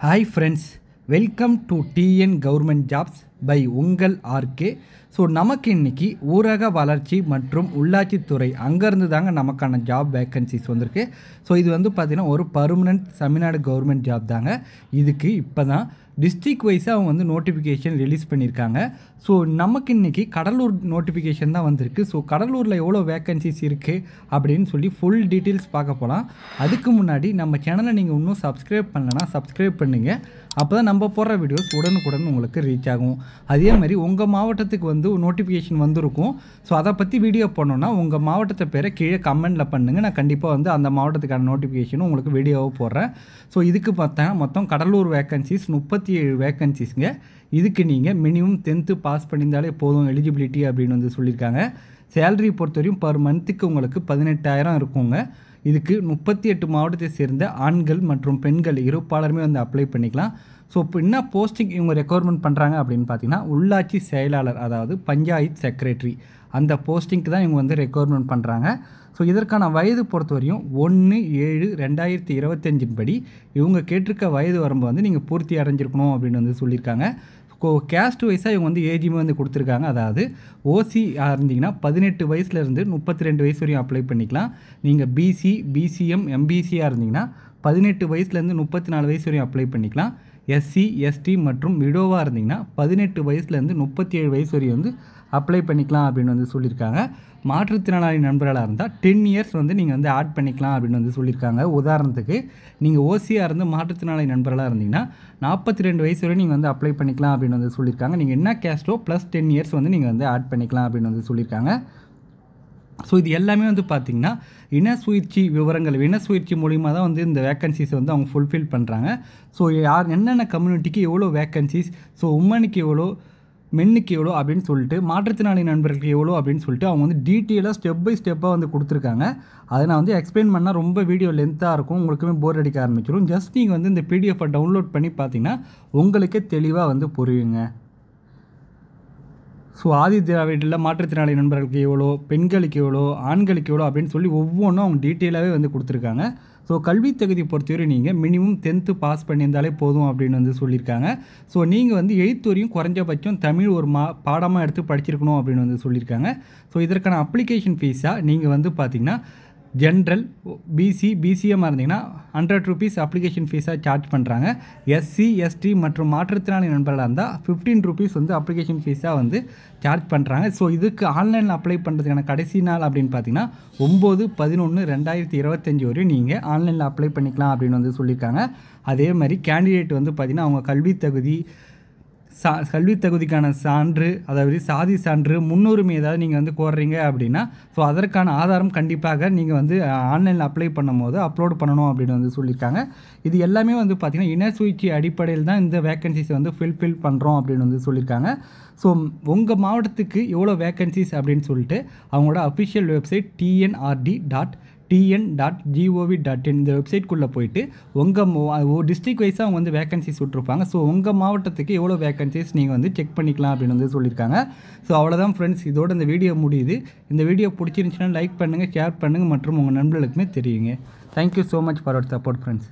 Hi friends, welcome to TN Government Jobs by உங்கள் RK. So நமக்கு இன்றைக்கி ஊரக வளர்ச்சி மற்றும் உள்ளாட்சித்துறை அங்கேருந்து தாங்க நமக்கான ஜாப் வேக்கன்சிஸ் வந்திருக்கு. ஸோ இது வந்து பார்த்திங்கன்னா ஒரு பர்மனெண்ட் தமிழ்நாடு கவர்மெண்ட் ஜாப் தாங்க. இதுக்கு இப்போ தான் டிஸ்ட்ரிக் வைஸாக அவங்க வந்து நோட்டிஃபிகேஷன் ரிலீஸ் பண்ணியிருக்காங்க. ஸோ நமக்கு இன்றைக்கி கடலூர் நோட்டிஃபிகேஷன் தான் வந்திருக்கு. ஸோ கடலூரில் எவ்வளோ வேக்கன்சிஸ் இருக்குது அப்படின்னு சொல்லி ஃபுல் டீட்டெயில்ஸ் பார்க்க போகலாம். அதுக்கு முன்னாடி நம்ம சேனலை நீங்கள் இன்னும் சப்ஸ்கிரைப் பண்ணலைன்னா சப்ஸ்கிரைப் பண்ணுங்கள். அப்போ தான் நம்ம போடுற வீடியோஸ் உடனுக்குடன் உங்களுக்கு ரீச் ஆகும். அதே மாதிரி உங்கள் மாவட்டத்துக்கு வந்து நோட்டிஃபிகேஷன் வந்திருக்கும். ஸோ அதை பற்றி வீடியோ பண்ணோன்னா உங்கள் மாவட்டத்தை பேரை கீழே கமெண்டில் பண்ணுங்கள். நான் கண்டிப்பாக வந்து அந்த மாவட்டத்துக்கான நோட்டிஃபிகேஷனும் உங்களுக்கு வீடியோவை போடுறேன். ஸோ இதுக்கு பார்த்தா மொத்தம் கடலூர் வேக்கன்சிஸ் 37 வேக்கன்சிஸ்ங்க. இதுக்கு நீங்கள் மினிமம் 10th பாஸ் பண்ணியிருந்தாலே போதும் எலிஜிபிலிட்டி அப்படின்னு வந்து சொல்லியிருக்காங்க. சேலரி பொறுத்தவரையும் பர் மந்த்துக்கு உங்களுக்கு 18,000 இருக்குங்க. இதுக்கு 38 மாவட்டத்தை சேர்ந்த ஆண்கள் மற்றும் பெண்கள் இருப்பாளருமே வந்து அப்ளை பண்ணிக்கலாம். ஸோ இப்போ என்ன போஸ்டிங் இவங்க ரெக்வயர்மெண்ட் பண்ணுறாங்க அப்படின்னு பார்த்தீங்கன்னா உள்ளாட்சி செயலாளர், அதாவது பஞ்சாயத்து செக்ரட்டரி, அந்த போஸ்டிங்க்கு தான் இவங்க வந்து ரெக்வயர்மெண்ட் பண்ணுறாங்க. ஸோ இதற்கான வயது பொறுத்தவரையும் 1/7/2025 படி இவங்க கேட்டிருக்க வயது வரம்பு வந்து நீங்கள் பூர்த்தி அடைஞ்சிருக்கணும் அப்படின்னு வந்து சொல்லியிருக்காங்க. கேஸ்ட் வைஸாக இவங்க வந்து ஏஜுமே வந்து கொடுத்துருக்காங்க. அதாவது ஓசி இருந்தீங்கன்னா 18 வயசுலேருந்து 32 வயசு வரையும் அப்ளை பண்ணிக்கலாம். நீங்கள் பிசி, பிசிஎம், எம்பிசியாக இருந்தீங்கன்னா 18 வயசுலேருந்து 34 வயசு வரையும் அப்ளை பண்ணிக்கலாம். எஸ்சி, எஸ்டி மற்றும் விடோவாக இருந்தீங்கன்னா 18 வயசுலேருந்து 37 வயசு வரையும் வந்து அப்ளை பண்ணிக்கலாம் அப்படின்னு வந்து சொல்லியிருக்காங்க. மாற்றுத்திறனாளி நண்பர்களாக இருந்தால் 10 இயர்ஸ் வந்து நீங்கள் வந்து ஆட் பண்ணிக்கலாம் அப்படின்னு வந்து சொல்லியிருக்காங்க. உதாரணத்துக்கு நீங்கள் ஓசியாக இருந்து மாற்றுத்திறனாளி நண்பர்களாக இருந்தீங்கன்னா 42 வயசு வரை நீங்கள் வந்து அப்ளை பண்ணிக்கலாம் அப்படின்னு வந்து சொல்லியிருக்காங்க. நீங்கள் என்ன கேஸ்ட்டோ ப்ளஸ் 10 இயர்ஸ் வந்து நீங்கள் வந்து ஆட் பண்ணிக்கலாம் அப்படின்னு வந்து சொல்லியிருக்காங்க. ஸோ இது எல்லாமே வந்து பார்த்திங்கன்னா இனசுயற்சி விவரங்கள், இனசுயற்சி மூலிமா தான் வந்து இந்த வேக்கன்சிஸை வந்து அவங்க ஃபுல்ஃபில் பண்ணுறாங்க. ஸோ யார் என்னென்ன கம்யூனிட்டிக்கு எவ்வளோ வேக்கன்சிஸ், ஸோ உமனுக்கு எவ்வளோ, மென்னுக்கு எவ்வளோ அப்படின்னு சொல்லிட்டு, மாற்றுத்திறனாளி நண்பர்களுக்கு எவ்வளோ அப்படின்னு சொல்லிட்டு அவங்க வந்து டீட்டெயிலாக ஸ்டெப் பை ஸ்டெப்பாக வந்து கொடுத்துருக்காங்க. அதை நான் வந்து எக்ஸ்பிளைன் பண்ணால் ரொம்ப வீடியோ லென்த்தாக இருக்கும், உங்களுக்குமே போர் அடிக்க ஆரம்பிச்சிடும். ஜஸ்ட் நீங்கள் வந்து இந்த பிடிஎஃப்பை டவுன்லோட் பண்ணி பார்த்தீங்கன்னா உங்களுக்கே தெளிவாக வந்து புரியுங்க. ஸோ ஆதி திராவிடில் மாற்றுத்திறனாளி நண்பர்களுக்கு எவ்வளோ, பெண்களுக்கு எவ்வளோ, ஆண்களுக்கு எவ்வளோ அப்படின்னு சொல்லி ஒவ்வொன்றும் அவங்க டீட்டெயிலாகவே வந்து கொடுத்துருக்காங்க. ஸோ கல்வி தகுதி பொறுத்தவரை நீங்கள் மினிமம் 10th பாஸ் பண்ணியிருந்தாலே போதும் அப்படின்னு வந்து சொல்லியிருக்காங்க. ஸோ நீங்கள் வந்து 8th வரையும் குறைஞ்சபட்சம் தமிழ் ஒரு பாடமாக எடுத்து படிச்சிருக்கணும் அப்படின்னு வந்து சொல்லியிருக்காங்க. ஸோ இதற்கான அப்ளிகேஷன் ஃபீஸாக நீங்கள் வந்து பார்த்திங்கன்னா ஜென்ரல், பிசி, பிசிஎம்மாக இருந்தீங்கன்னா 100 rupees அப்ளிகேஷன் ஃபீஸாக சார்ஜ் பண்ணுறாங்க. எஸ்சி, எஸ்டி மற்றும் மாற்றுத்திறனாளி நண்பர்களாக இருந்தால் 15 rupees வந்து அப்ளிகேஷன் ஃபீஸாக வந்து சார்ஜ் பண்ணுறாங்க. ஸோ இதுக்கு ஆன்லைனில் அப்ளை பண்ணுறதுக்கான கடைசி நாள் அப்படின்னு பார்த்தீங்கன்னா 9/11/2025 வரையும் நீங்கள் ஆன்லைனில் அப்ளை பண்ணிக்கலாம் அப்படின்னு வந்து சொல்லியிருக்காங்க. அதே மாதிரி கேண்டிடேட் வந்து பார்த்திங்கன்னா அவங்க கல்வி தகுதிக்கான சான்று, அதாவது சாதி சான்று, முன்னுரிமை ஏதாவது நீங்கள் வந்து கோர்றீங்க அப்படின்னா ஸோ அதற்கான ஆதாரம் கண்டிப்பாக நீங்கள் வந்து ஆன்லைனில் அப்ளை பண்ணும் போது அப்லோட் பண்ணணும் அப்படின்னு வந்து சொல்லியிருக்காங்க. இது எல்லாமே வந்து பார்த்திங்கன்னா இனசுயற்சி அடிப்படையில் தான் இந்த வேக்கன்சிஸை வந்து ஃபில் பண்ணுறோம் அப்படின்னு வந்து சொல்லியிருக்காங்க. ஸோ உங்கள் மாவட்டத்துக்கு எவ்வளோ வேக்கன்சிஸ் அப்படின்னு சொல்லிட்டு அவங்களோட அஃபிஷியல் வெப்சைட் tn.gov.in இந்த வெப்சைட்குள்ளே போயிட்டு உங்கள் டிஸ்ட்ரிக் வைஸாக அவங்க வந்து வேக்கன்சிஸ் விட்ருப்பாங்க. ஸோ உங்கள் மாவட்டத்துக்கு எவ்வளோ வேக்கன்சிஸ் நீங்கள் வந்து செக் பண்ணிக்கலாம் அப்படின்னு வந்து சொல்லியிருக்காங்க. ஸோ அவ்வளோதான் ஃப்ரெண்ட்ஸ், இதோட இந்த வீடியோ முடியுது. இந்த வீடியோ பிடிச்சிருந்துச்சுன்னா லைக் பண்ணுங்கள், ஷேர் பண்ணுங்கள் மற்றும் உங்கள் நண்பர்களுக்குமே தெரியுங்க. Thank you so much for our support friends.